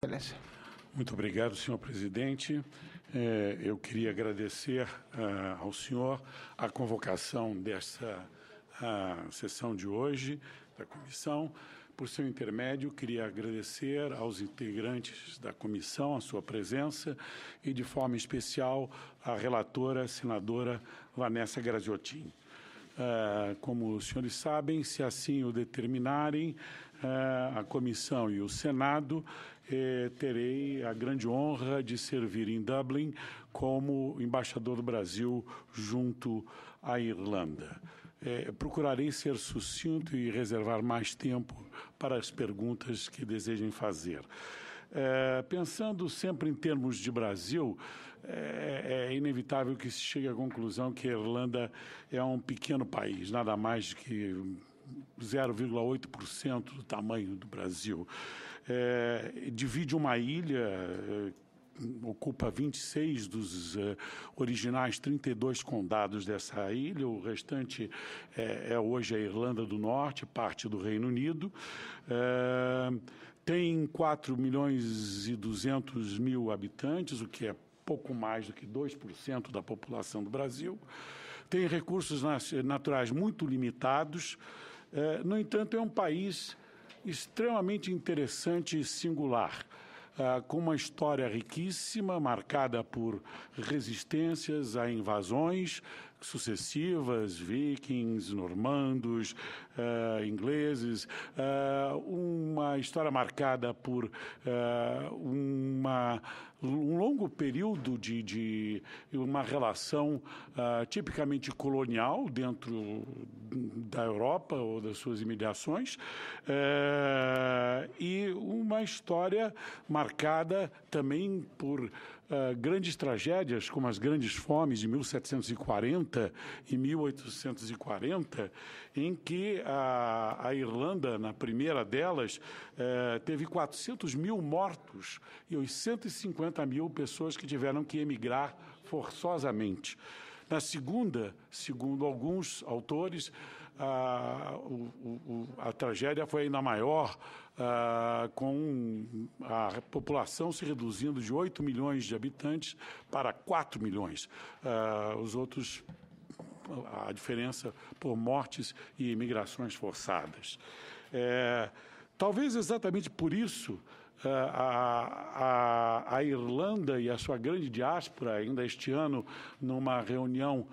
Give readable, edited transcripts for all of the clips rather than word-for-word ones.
Beleza. Muito obrigado, senhor presidente. Eu queria agradecer ao senhor a convocação desta sessão de hoje da comissão. Por seu intermédio, queria agradecer aos integrantes da comissão a sua presença e, de forma especial, à relatora, senadora Vanessa Graziotin. Como os senhores sabem, se assim o determinarem, a comissão e o Senado, terei a grande honra de servir em Dublin como embaixador do Brasil junto à Irlanda. Procurarei ser sucinto e reservar mais tempo para as perguntas que desejem fazer. Pensando sempre em termos de Brasil, é inevitável que se chegue à conclusão que a Irlanda é um pequeno país, nada mais que 0,8% do tamanho do Brasil. Divide uma ilha, ocupa 26 dos originais 32 condados dessa ilha, o restante é hoje a Irlanda do Norte, parte do Reino Unido. Tem 4.200.000 habitantes, o que é pouco mais do que 2% da população do Brasil. Tem recursos naturais muito limitados. No entanto, é um país extremamente interessante e singular, com uma história riquíssima, marcada por resistências a invasões sucessivas, vikings, normandos, ingleses, uma história marcada por um longo período de uma relação tipicamente colonial dentro da Europa ou das suas imediações, e uma história marcada também por grandes tragédias, como as grandes fomes de 1740 e 1840, em que a Irlanda, na primeira delas, teve 400.000 mortos e 850.000 pessoas que tiveram que emigrar forçosamente. Na segunda, segundo alguns autores, a tragédia foi ainda maior, com a população se reduzindo de 8 milhões de habitantes para 4 milhões. Os outros, a diferença por mortes e imigrações forçadas. Talvez exatamente por isso, a Irlanda e a sua grande diáspora, ainda este ano, numa reunião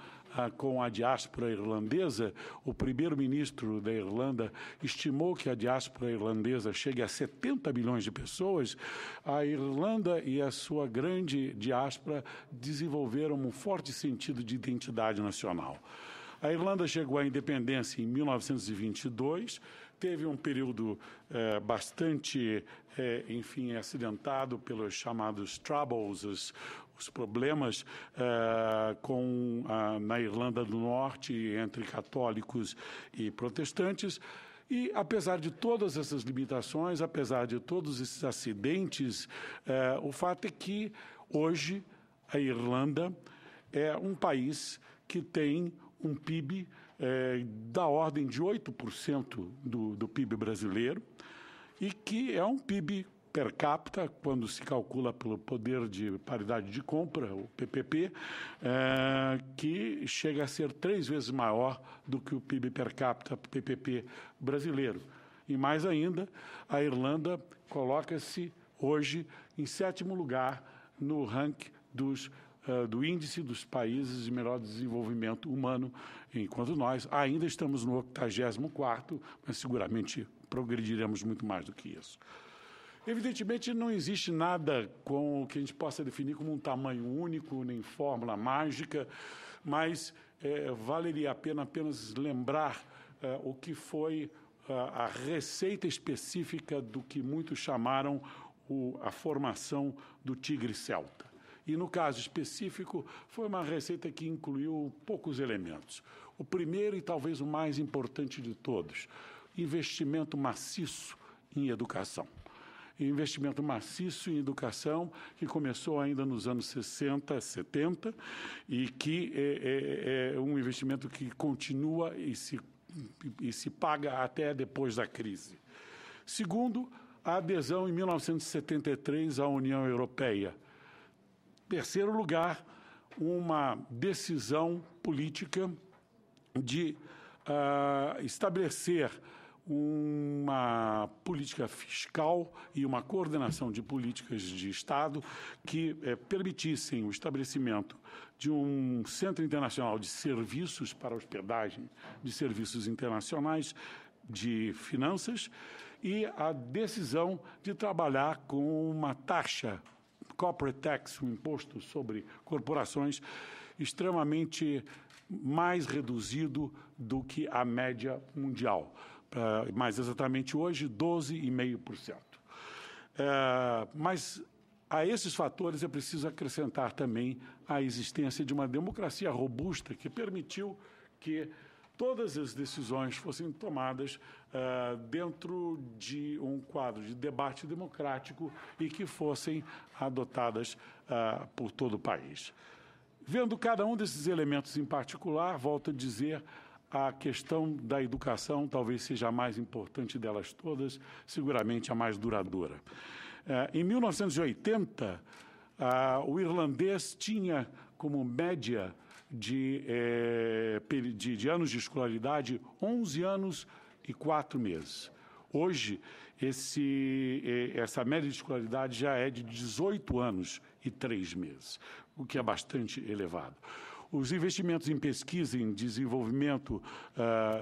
com a diáspora irlandesa, o primeiro-ministro da Irlanda estimou que a diáspora irlandesa chegue a 70 milhões de pessoas. A Irlanda e a sua grande diáspora desenvolveram um forte sentido de identidade nacional. A Irlanda chegou à independência em 1922, teve um período bastante, acidentado pelos chamados Troubles, os problemas na Irlanda do Norte entre católicos e protestantes. E, apesar de todas essas limitações, apesar de todos esses acidentes, o fato é que, hoje, a Irlanda é um país que tem um PIB da ordem de 8% do PIB brasileiro, e que é um PIB per capita, quando se calcula pelo poder de paridade de compra, o PPP, que chega a ser 3 vezes maior do que o PIB per capita PPP brasileiro. E mais ainda, a Irlanda coloca-se hoje em 7º lugar no ranking do índice dos países de melhor desenvolvimento humano, enquanto nós ainda estamos no 84º, mas seguramente progrediremos muito mais do que isso. Evidentemente, não existe nada com o que a gente possa definir como um tamanho único, nem fórmula mágica, mas valeria a pena apenas lembrar o que foi a receita específica do que muitos chamaram a formação do tigre celta. E, no caso específico, foi uma receita que incluiu poucos elementos. O primeiro e talvez o mais importante de todos, investimento maciço em educação. Investimento maciço em educação que começou ainda nos anos 60, 70 e que é um investimento que continua e se paga até depois da crise. Segundo, a adesão em 1973 à União Europeia. Terceiro lugar, uma decisão política de estabelecer uma política fiscal e uma coordenação de políticas de Estado que permitissem o estabelecimento de um Centro Internacional de Serviços para hospedagem de serviços internacionais de finanças e a decisão de trabalhar com uma taxa, corporate tax, um imposto sobre corporações, extremamente mais reduzido do que a média mundial. Mais exatamente hoje, 12,5%. Mas a esses fatores é preciso acrescentar também a existência de uma democracia robusta que permitiu que todas as decisões fossem tomadas dentro de um quadro de debate democrático e que fossem adotadas por todo o país. Vendo cada um desses elementos em particular, volto a dizer, a questão da educação talvez seja a mais importante delas todas, seguramente a mais duradoura. Em 1980, o irlandês tinha como média de anos de escolaridade 11 anos e 4 meses. Hoje, essa média de escolaridade já é de 18 anos e 3 meses, o que é bastante elevado. Os investimentos em pesquisa e em desenvolvimento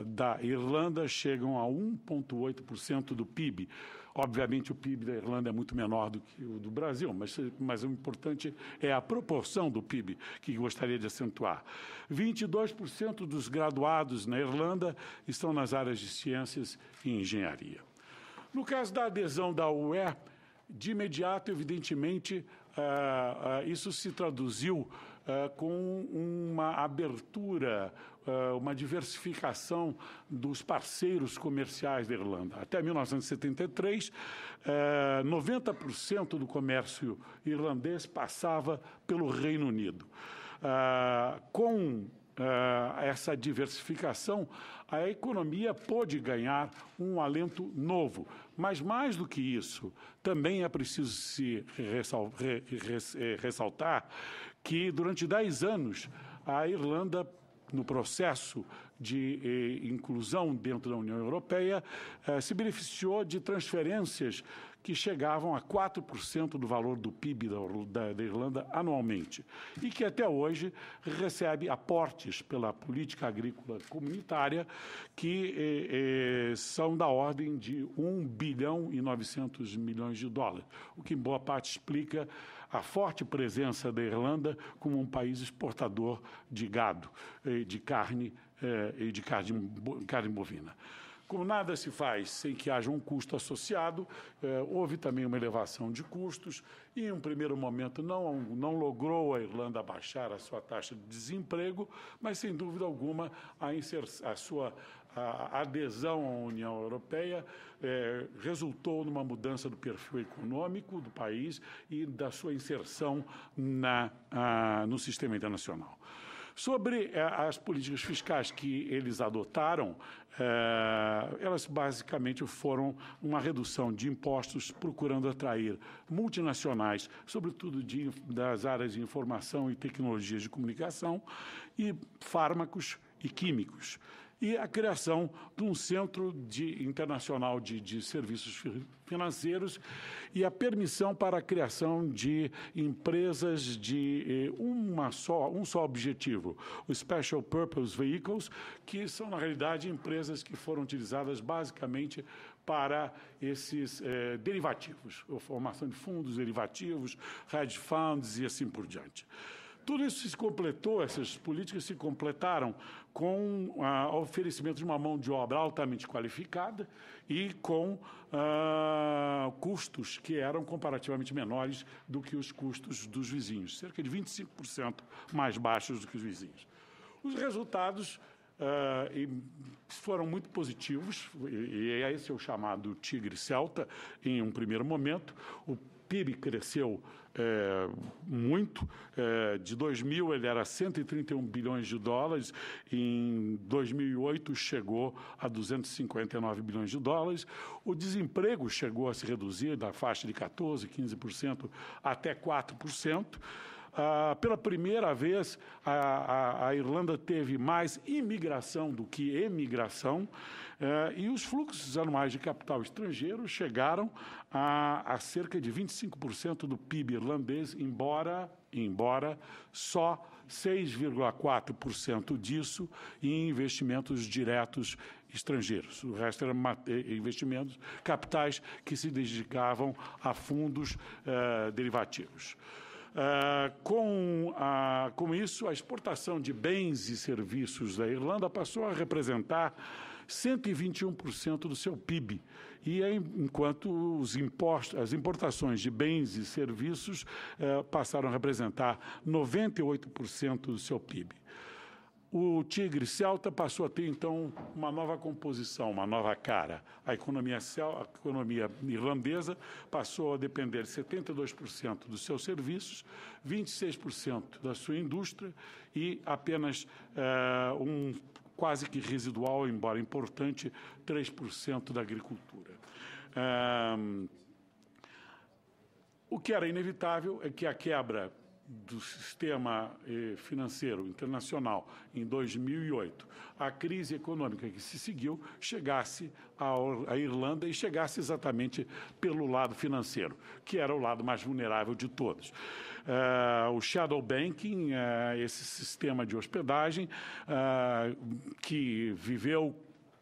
da Irlanda chegam a 1,8% do PIB. Obviamente, o PIB da Irlanda é muito menor do que o do Brasil, mas o importante é a proporção do PIB que gostaria de acentuar. 22% dos graduados na Irlanda estão nas áreas de ciências e engenharia. No caso da adesão da UE, de imediato, evidentemente, isso se traduziu com uma abertura, uma diversificação dos parceiros comerciais da Irlanda. Até 1973, 90% do comércio irlandês passava pelo Reino Unido. Com essa diversificação, a economia pôde ganhar um alento novo. Mas, mais do que isso, também é preciso se ressaltar que, durante 10 anos, a Irlanda, no processo de inclusão dentro da União Europeia, se beneficiou de transferências que chegavam a 4% do valor do PIB da Irlanda anualmente e que até hoje recebe aportes pela política agrícola comunitária que são da ordem de 1 bilhão e 900 milhões de dólares, o que em boa parte explica a forte presença da Irlanda como um país exportador de gado, de carne e de carne bovina. Como nada se faz sem que haja um custo associado, houve também uma elevação de custos e, em um primeiro momento, não logrou a Irlanda baixar a sua taxa de desemprego, mas, sem dúvida alguma, a sua adesão à União Europeia resultou numa mudança do perfil econômico do país e da sua inserção no sistema internacional. Sobre as políticas fiscais que eles adotaram, elas basicamente foram uma redução de impostos procurando atrair multinacionais, sobretudo das áreas de informação e tecnologias de comunicação, e fármacos e químicos. E a criação de um centro internacional de serviços financeiros e a permissão para a criação de empresas de um só objetivo, os Special Purpose Vehicles, que são, na realidade, empresas que foram utilizadas basicamente para esses derivativos, a formação de fundos derivativos, hedge funds e assim por diante. Tudo isso se completou, essas políticas se completaram com o oferecimento de uma mão de obra altamente qualificada e com custos que eram comparativamente menores do que os custos dos vizinhos, cerca de 25% mais baixos do que os vizinhos. Os resultados foram muito positivos, e esse é o chamado tigre celta, em um primeiro momento. O PIB cresceu muito. De 2000 ele era 131 bilhões de dólares, em 2008 chegou a 259 bilhões de dólares. O desemprego chegou a se reduzir da faixa de 14%, 15% até 4%. Pela primeira vez, a Irlanda teve mais imigração do que emigração, e os fluxos anuais de capital estrangeiro chegaram a cerca de 25% do PIB irlandês, embora só 6,4% disso em investimentos diretos estrangeiros. O resto eram investimentos capitais que se dedicavam a fundos derivativos. Com isso, a exportação de bens e serviços da Irlanda passou a representar 121% do seu PIB, enquanto as importações de bens e serviços passaram a representar 98% do seu PIB. O tigre celta passou a ter, então, uma nova composição, uma nova cara. A economia irlandesa passou a depender de 72% dos seus serviços, 26% da sua indústria e apenas quase que residual, embora importante, 3% da agricultura. O que era inevitável é que a quebra do sistema financeiro internacional em 2008, a crise econômica que se seguiu, chegasse à Irlanda e chegasse exatamente pelo lado financeiro, que era o lado mais vulnerável de todos. O shadow banking, esse sistema de hospedagem, que viveu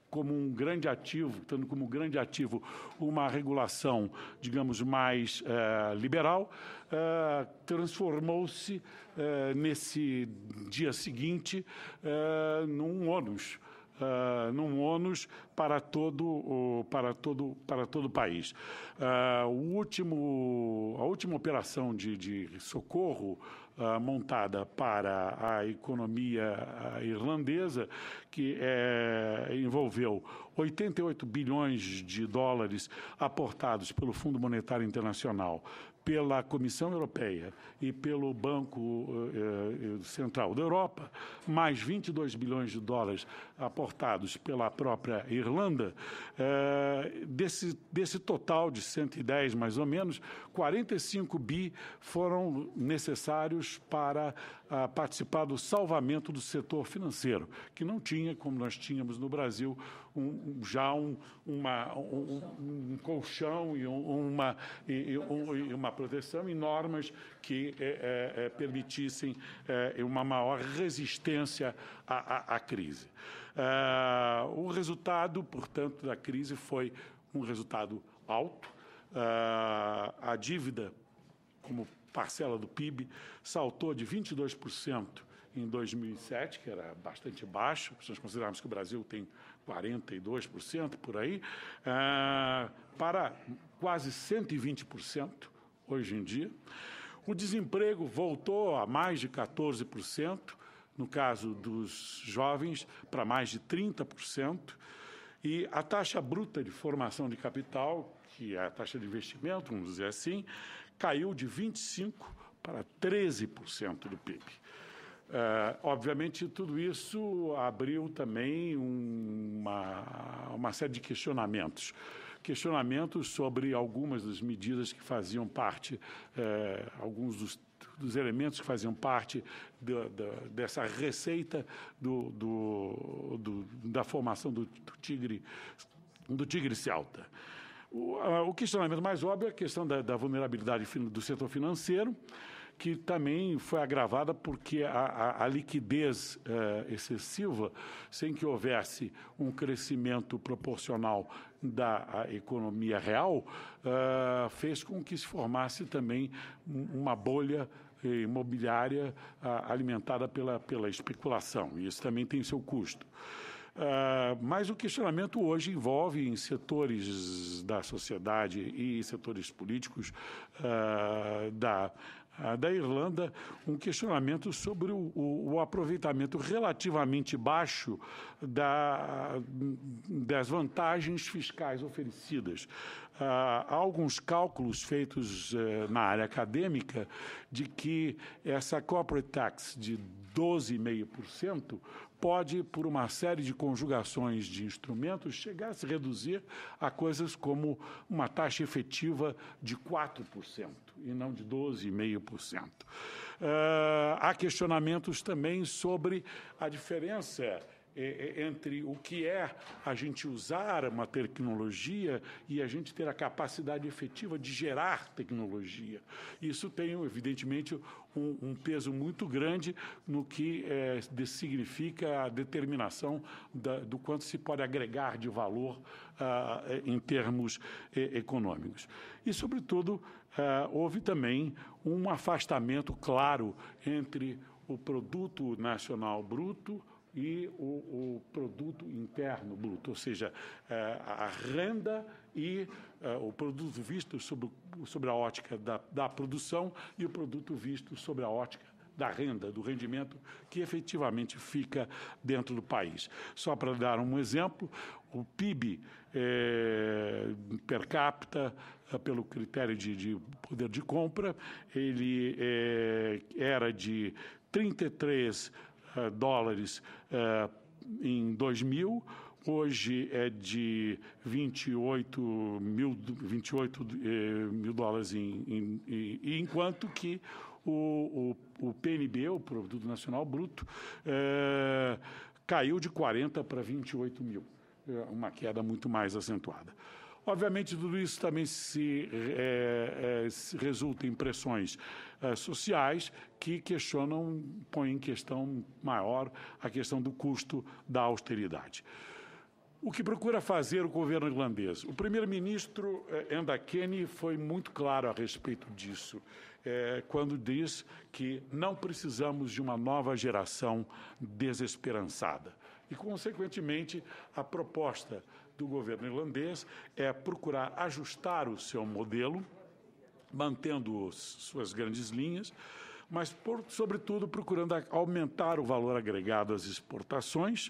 como um grande ativo, tendo como grande ativo uma regulação, digamos, mais liberal, transformou-se nesse dia seguinte num ônus para todo o país. A última operação de socorro montada para a economia irlandesa, que envolveu 88 bilhões de dólares aportados pelo Fundo Monetário Internacional, pela Comissão Europeia e pelo Banco Central da Europa, mais 22 bilhões de dólares aportados pela própria Irlanda. Desse total de 110, mais ou menos, 45 bi foram necessários para participar do salvamento do setor financeiro, que não tinha, como nós tínhamos no Brasil, um colchão e uma proteção e normas que permitissem uma maior resistência à crise. O resultado, portanto, da crise foi um resultado alto. A dívida, como parcela do PIB, saltou de 22% em 2007, que era bastante baixo, se nós considerarmos que o Brasil tem 42% por aí, para quase 120% hoje em dia. O desemprego voltou a mais de 14%, no caso dos jovens, para mais de 30%, e a taxa bruta de formação de capital, que é a taxa de investimento, vamos dizer assim, caiu de 25% para 13% do PIB. Obviamente, tudo isso abriu também uma série de questionamentos sobre algumas das medidas que faziam parte, alguns dos elementos que faziam parte dessa receita da formação do tigre celta. O questionamento mais óbvio é a questão da vulnerabilidade do setor financeiro, que também foi agravada porque a liquidez excessiva, sem que houvesse um crescimento proporcional da economia real, fez com que se formasse também uma bolha imobiliária alimentada pela especulação, e isso também tem seu custo. Mas o questionamento hoje envolve em setores da sociedade e setores políticos da Irlanda um questionamento sobre o aproveitamento relativamente baixo das vantagens fiscais oferecidas. Há alguns cálculos feitos na área acadêmica de que essa corporate tax de 12,5% pode, por uma série de conjugações de instrumentos, chegar a se reduzir a coisas como uma taxa efetiva de 4% e não de 12,5%. Há questionamentos também sobre a diferença entre o que é a gente usar uma tecnologia e a gente ter a capacidade efetiva de gerar tecnologia. Isso tem, evidentemente, um peso muito grande no que significa a determinação do quanto se pode agregar de valor em termos econômicos. E, sobretudo, houve também um afastamento claro entre o produto nacional bruto e o produto interno bruto, ou seja, a renda e o produto visto sobre a ótica da produção e o produto visto sobre a ótica da renda, do rendimento que efetivamente fica dentro do país. Só para dar um exemplo, o PIB per capita, pelo critério de poder de compra, ele era de 33 dólares em 2000, hoje é de 28 mil dólares, enquanto que o PNB, o Produto Nacional Bruto, caiu de 40 para 28 mil, uma queda muito mais acentuada. Obviamente, tudo isso também resulta em pressões sociais que põem em questão maior a questão do custo da austeridade. O que procura fazer o governo irlandês? O primeiro-ministro Enda Kenny foi muito claro a respeito disso, quando diz que não precisamos de uma nova geração desesperançada. E, consequentemente, a proposta do governo irlandês é procurar ajustar o seu modelo, mantendo suas grandes linhas, mas, sobretudo, procurando aumentar o valor agregado às exportações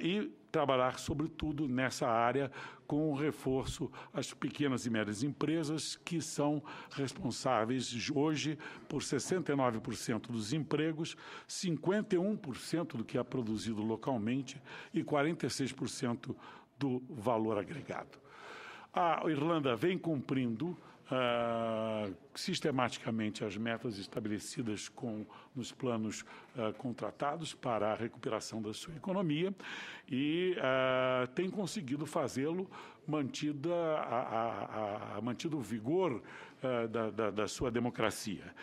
e trabalhar, sobretudo, nessa área com o reforço às pequenas e médias empresas, que são responsáveis hoje por 69% dos empregos, 51% do que é produzido localmente e 46% do valor agregado. A Irlanda vem cumprindo sistematicamente as metas estabelecidas nos planos contratados para a recuperação da sua economia e tem conseguido fazê-lo mantido o vigor da sua democracia.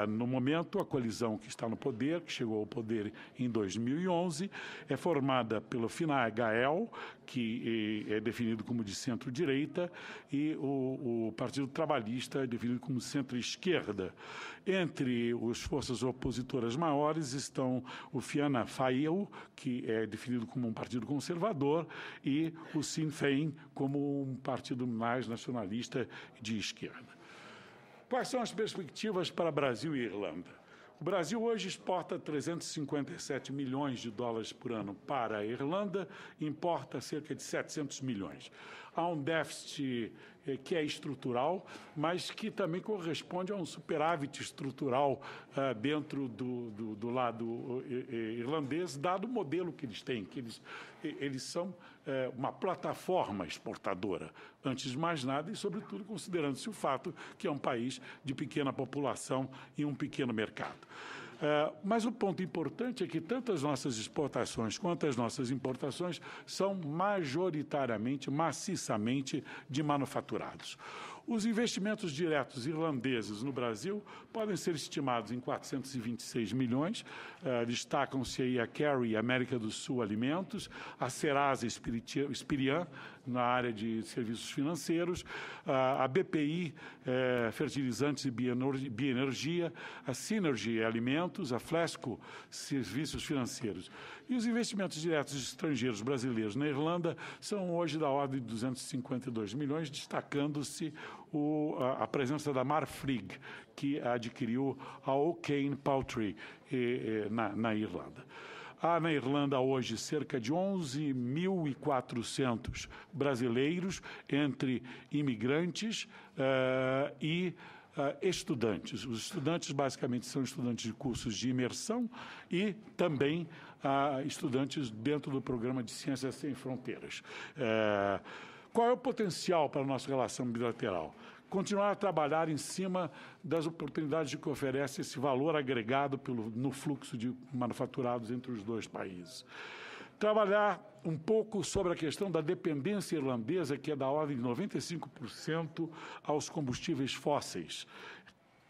No momento, a coalizão que está no poder, que chegou ao poder em 2011, é formada pelo Fine Gael, que é definido como de centro-direita, e o Partido Trabalhista é definido como centro-esquerda. Entre as forças opositoras maiores estão o Fianna Fáil, que é definido como um partido conservador, e o Sinn Féin como um partido mais nacionalista de esquerda. Quais são as perspectivas para Brasil e Irlanda? O Brasil hoje exporta 357 milhões de dólares por ano para a Irlanda, importa cerca de 700 milhões. Há um déficit que é estrutural, mas que também corresponde a um superávit estrutural dentro do lado irlandês, dado o modelo que eles têm, que eles são uma plataforma exportadora, antes de mais nada, e, sobretudo, considerando-se o fato que é um país de pequena população e um pequeno mercado. Mas o ponto importante é que tanto as nossas exportações quanto as nossas importações são majoritariamente, maciçamente de manufaturados. Os investimentos diretos irlandeses no Brasil podem ser estimados em 426 milhões. Destacam-se aí a Kerry, América do Sul Alimentos, a Serasa Experian, na área de serviços financeiros, a BPI, Fertilizantes e Bioenergia, a Synergy Alimentos, a Flesco, Serviços Financeiros. E os investimentos diretos estrangeiros brasileiros na Irlanda são hoje da ordem de 252 milhões, destacando-se a presença da Marfrig, que adquiriu a O'Kane Poultry na Irlanda. Há na Irlanda hoje cerca de 11.400 brasileiros, entre imigrantes e estudantes. Os estudantes basicamente são estudantes de cursos de imersão e também estudantes dentro do programa de Ciências Sem Fronteiras. Qual é o potencial para a nossa relação bilateral? Continuar a trabalhar em cima das oportunidades que oferece esse valor agregado no fluxo de manufaturados entre os dois países. Trabalhar um pouco sobre a questão da dependência irlandesa, que é da ordem de 95% aos combustíveis fósseis,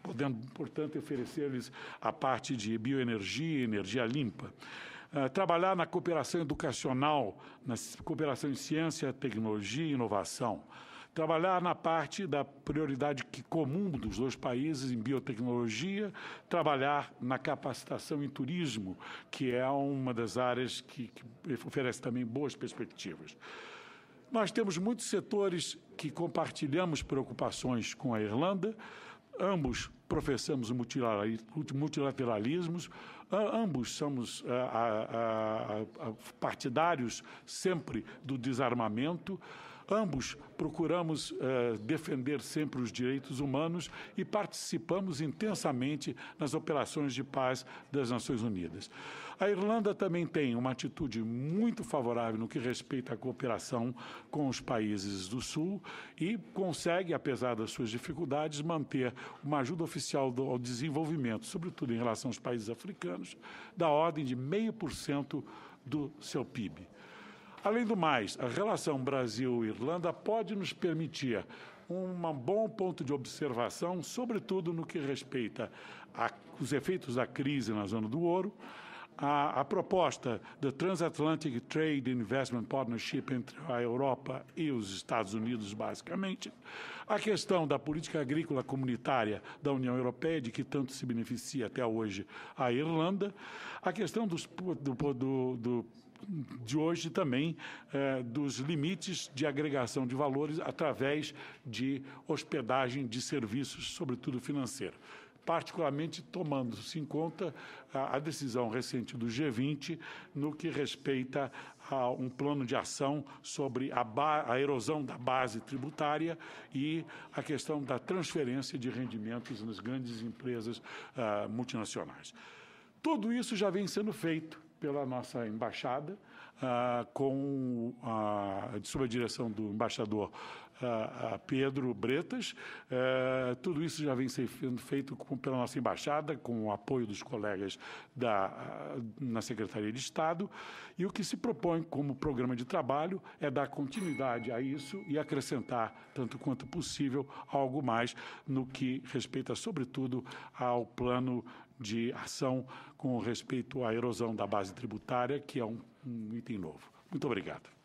podendo, portanto, oferecer-lhes a parte de bioenergia e energia limpa. Trabalhar na cooperação educacional, na cooperação em ciência, tecnologia e inovação. Trabalhar na parte da prioridade comum dos dois países em biotecnologia, trabalhar na capacitação em turismo, que é uma das áreas que oferece também boas perspectivas. Nós temos muitos setores que compartilhamos preocupações com a Irlanda, ambos professamos multilateralismos, ambos somos partidários sempre do desarmamento, ambos procuramos defender sempre os direitos humanos e participamos intensamente nas operações de paz das Nações Unidas. A Irlanda também tem uma atitude muito favorável no que respeita à cooperação com os países do Sul e consegue, apesar das suas dificuldades, manter uma ajuda oficial ao desenvolvimento, sobretudo em relação aos países africanos, da ordem de 0,5% do seu PIB. Além do mais, a relação Brasil-Irlanda pode nos permitir um bom ponto de observação, sobretudo no que respeita aos efeitos da crise na zona do ouro, a proposta da Transatlantic Trade and Investment Partnership entre a Europa e os Estados Unidos, basicamente, a questão da política agrícola comunitária da União Europeia, de que tanto se beneficia até hoje a Irlanda, a questão de hoje também dos limites de agregação de valores através de hospedagem de serviços, sobretudo financeiro, particularmente tomando-se em conta a decisão recente do G20 no que respeita a um plano de ação sobre a erosão da base tributária e a questão da transferência de rendimentos nas grandes empresas multinacionais. Tudo isso já vem sendo feito pela nossa embaixada, sob a direção do embaixador Pedro Bretas. Tudo isso já vem sendo feito pela nossa embaixada, com o apoio dos colegas na Secretaria de Estado, e o que se propõe como programa de trabalho é dar continuidade a isso e acrescentar, tanto quanto possível, algo mais no que respeita, sobretudo, ao plano de ação com respeito à erosão da base tributária, que é um item novo. Muito obrigado.